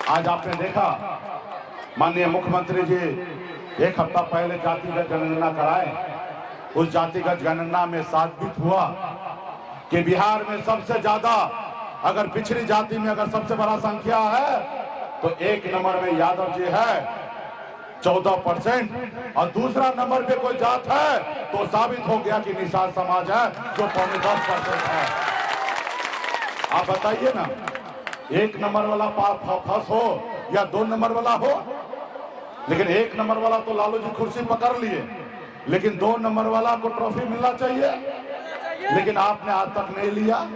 आज आपने देखा माननीय मुख्यमंत्री जी एक हफ्ता पहले जातिगत जनगणना कराए। उस जातिगत जनगणना में साबित हुआ कि बिहार में सबसे ज्यादा अगर पिछड़ी जाति में अगर सबसे बड़ा संख्या है तो एक नंबर में यादव जी है 14%, और दूसरा नंबर पे कोई जात है तो साबित हो गया कि निषाद समाज है जो 10% है। आप बताइए ना, एक नंबर वाला फंस हो या 2 नंबर वाला हो, लेकिन 1 नंबर वाला तो लालू जी कुर्सी पकड़ लिए, लेकिन 2 नंबर वाला को ट्रॉफी मिलना चाहिए, लेकिन आपने आज तक नहीं लिया।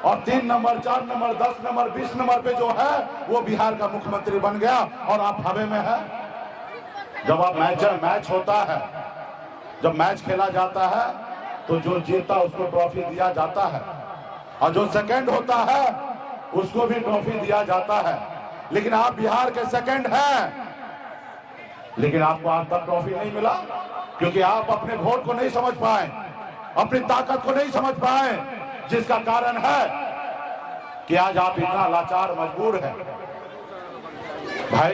और 3 नंबर 4 नंबर 10 नंबर 20 नंबर पे जो है वो बिहार का मुख्यमंत्री बन गया और आप हवे में है। जब आप मैच होता है, जब मैच खेला जाता है तो जो जीता उसको ट्रॉफी दिया जाता है, और जो सेकंड होता है उसको भी ट्रॉफी दिया जाता है। लेकिन आप बिहार के सेकंड हैं, लेकिन आपको आज तक ट्रॉफी नहीं मिला क्योंकि आप अपने वोट को नहीं समझ पाए, अपनी ताकत को नहीं समझ पाए, जिसका कारण है कि आज आप इतना लाचार मजबूर हैं। भाई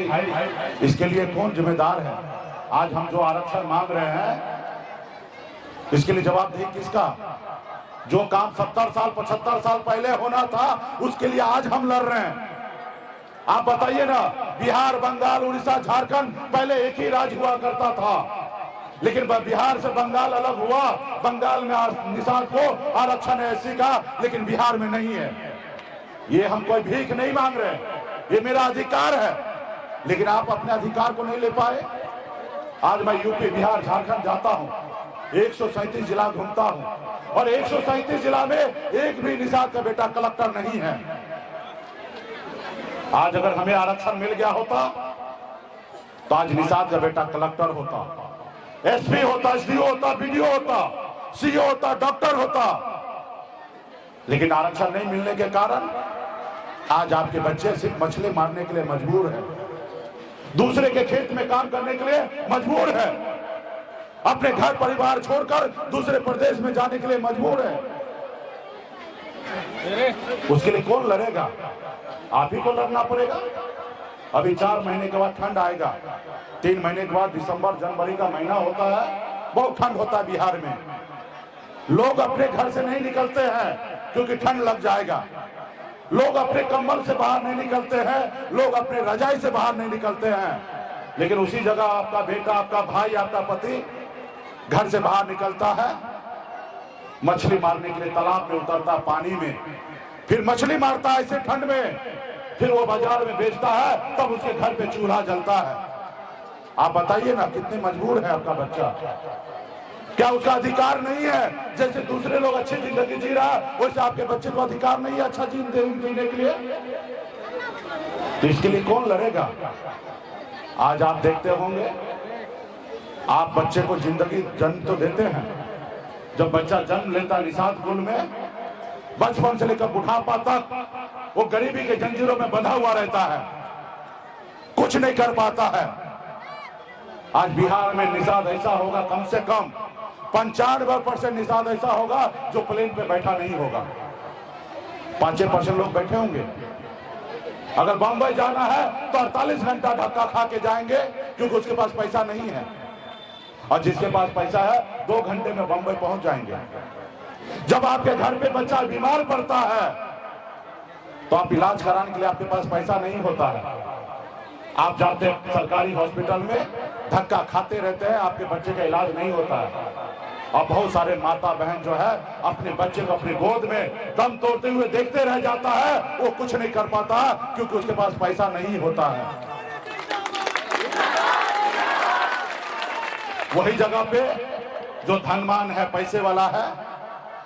इसके लिए कौन जिम्मेदार है? आज हम जो आरक्षण मांग रहे हैं इसके लिए जवाबदेही किसका? जो काम 70 साल 75 साल पहले होना था उसके लिए आज हम लड़ रहे हैं। आप बताइए ना, बिहार बंगाल उड़ीसा झारखंड पहले एक ही राज्य हुआ करता था, लेकिन बिहार से बंगाल अलग हुआ। बंगाल में निषाद को आरक्षण है एससी का, लेकिन बिहार में नहीं है। ये हम कोई भीख नहीं मांग रहे, ये मेरा अधिकार है, लेकिन आप अपने अधिकार को नहीं ले पाए। आज मैं यूपी बिहार झारखंड जाता हूं, 137 जिला घूमता हूं और 137 जिला में एक भी निषाद का बेटा कलेक्टर नहीं है। आज अगर हमें आरक्षण मिल गया होता तो आज निषाद का बेटा कलेक्टर होता, एसपी होता, एसडीओ होता, बीडीओ होता, सीओ होता, डॉक्टर होता। लेकिन आरक्षण नहीं मिलने के कारण आज आपके बच्चे सिर्फ मछली मारने के लिए मजबूर है, दूसरे के खेत में काम करने के लिए मजबूर है, अपने घर परिवार छोड़कर दूसरे प्रदेश में जाने के लिए मजबूर है। उसके लिए कौन लड़ेगा? आप ही को लड़ना पड़ेगा। अभी 4 महीने के बाद ठंड आएगा, 3 महीने के बाद दिसंबर जनवरी का महीना होता है, बहुत ठंड होता है बिहार में। लोग अपने घर से नहीं निकलते हैं क्योंकि ठंड लग जाएगा। लोग अपने कंबल से बाहर नहीं निकलते हैं, लोग अपने रजाई से बाहर नहीं निकलते हैं। लेकिन उसी जगह आपका बेटा, आपका भाई, आपका पति घर से बाहर निकलता है, मछली मारने के लिए तालाब में उतरता, पानी में, फिर मछली मारता है ऐसे ठंड में, फिर वो बाजार में बेचता है, तब उसके घर पे चूल्हा जलता है। आप बताइए ना, कितने मजबूर है आपका बच्चा? क्या उसका अधिकार नहीं है? जैसे दूसरे लोग अच्छी जिंदगी जी रहा है वैसे आपके बच्चे को अधिकार नहीं है अच्छा जीने के लिए? तो इसके लिए कौन लड़ेगा? आज आप देखते होंगे, आप बच्चे को जिंदगी जन्म तो देते हैं, जब बच्चा जन्म लेता निषाद कुल में, बचपन से लेकर बुढ़ापा तक वो गरीबी के जंजीरों में बंधा हुआ रहता है, कुछ नहीं कर पाता है। आज बिहार में निषाद ऐसा होगा, कम से कम 95% निषाद ऐसा होगा जो प्लेन पे बैठा नहीं होगा। 5% लोग बैठे होंगे। अगर बंबई जाना है तो 48 घंटा धक्का खा के जाएंगे क्योंकि उसके पास पैसा नहीं है, और जिसके पास पैसा है 2 घंटे में बंबई पहुंच जाएंगे। जब आपके घर पे बच्चा बीमार पड़ता है तो आप इलाज कराने के लिए आपके पास पैसा नहीं होता है, आप जाते हैं सरकारी हॉस्पिटल में, धक्का खाते रहते हैं, आपके बच्चे का इलाज नहीं होता है। और बहुत सारे माता बहन जो है अपने बच्चे को अपनी गोद में दम तोड़ते हुए देखते रह जाता है, वो कुछ नहीं कर पाता क्योंकि उसके पास पैसा नहीं होता है। वही जगह पे जो धनवान है, पैसे वाला है,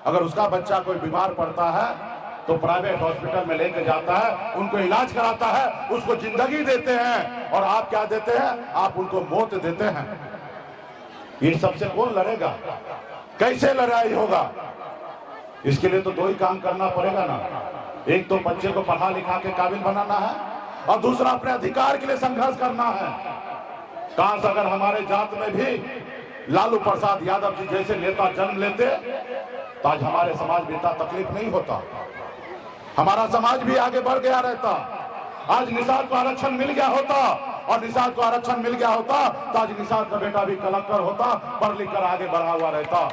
अगर उसका बच्चा कोई बीमार पड़ता है तो प्राइवेट हॉस्पिटल में लेकर जाता है, उनको इलाज कराता है, उसको जिंदगी देते हैं। और आप क्या देते हैं? आप उनको मौत देते हैं। ये सबसे कौन लड़ेगा? कैसे लड़ाई होगा? इसके लिए तो 2 ही काम करना पड़ेगा ना, एक तो बच्चे को पढ़ा लिखा के काबिल बनाना है, और दूसरा अपने अधिकार के लिए संघर्ष करना है। काश अगर हमारे जात में भी लालू प्रसाद यादव जी जैसे नेता जन्म लेते तो आज हमारे समाज में इतना तकलीफ नहीं होता, हमारा समाज भी आगे बढ़ गया रहता। आज निषाद को आरक्षण मिल गया होता, और निषाद को आरक्षण मिल गया होता तो आज निषाद का बेटा भी कलेक्टर होता, पढ़ लिख कर आगे बढ़ा हुआ रहता।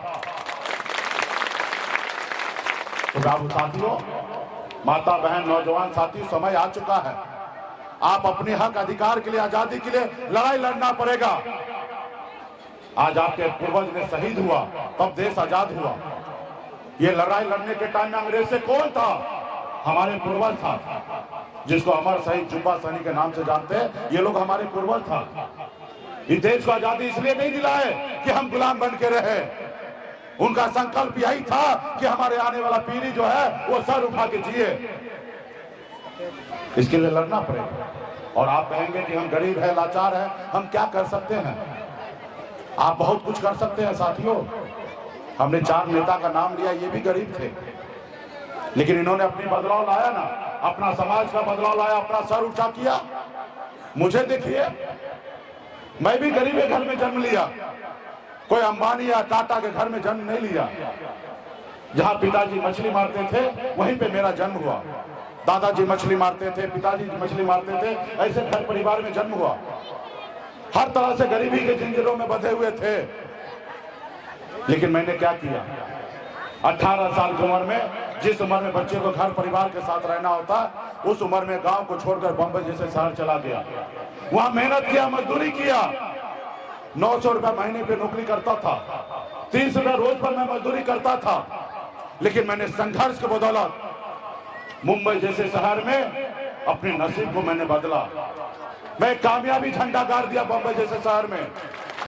तो बाबू साथियों, माता बहन नौजवान साथी, समय आ चुका है। आप अपने हक अधिकार के लिए, आजादी के लिए लड़ाई लड़ना पड़ेगा। आज आपके पूर्वज ने शहीद हुआ तब देश आजाद हुआ। ये लड़ाई लड़ने के टाइम में अंग्रेज से कौन था? हमारे पूर्वज था, जिसको अमर शहीद जुब्बा सहनी के नाम से जानते हैं। ये लोग हमारे पूर्वज था। इस देश को आजादी इसलिए नहीं दिलाए कि हम गुलाम बन के रहे। उनका संकल्प यही था कि हमारे आने वाला पीढ़ी जो है वो सर उठा के जिए। इसके लिए लड़ना पड़ेगा। और आप कहेंगे कि हम गरीब है, लाचार है, हम क्या कर सकते हैं? आप बहुत कुछ कर सकते हैं साथियों। हमने 4 नेता का नाम लिया, ये भी गरीब थे, लेकिन इन्होंने अपनी बदलाव लाया ना, अपना समाज का बदलाव लाया, अपना सर ऊंचा किया। मुझे देखिए, मैं भी गरीब के घर में जन्म लिया, कोई अंबानी या टाटा के घर में जन्म नहीं लिया। जहां पिताजी मछली मारते थे वहीं पे मेरा जन्म हुआ। दादाजी मछली मारते थे, पिताजी मछली मारते थे, ऐसे घर परिवार में जन्म हुआ। हर तरह से गरीबी के जिंजीरों में बंधे हुए थे। लेकिन मैंने क्या किया? 18 साल की उम्र में, जिस उम्र में बच्चे को घर परिवार के साथ रहना होता, उस उम्र में गांव को छोड़कर बम्बई जैसे शहर चला गया। वहां मेहनत किया, मजदूरी किया। 900 रुपए महीने पे नौकरी करता था, 30 रुपए रोज पर मैं मजदूरी करता था। लेकिन मैंने संघर्ष के बदौलत मुंबई जैसे शहर में अपने नसीब को मैंने बदला। मैं कामयाबी झंडा गाड़ दिया बम्बई जैसे शहर में।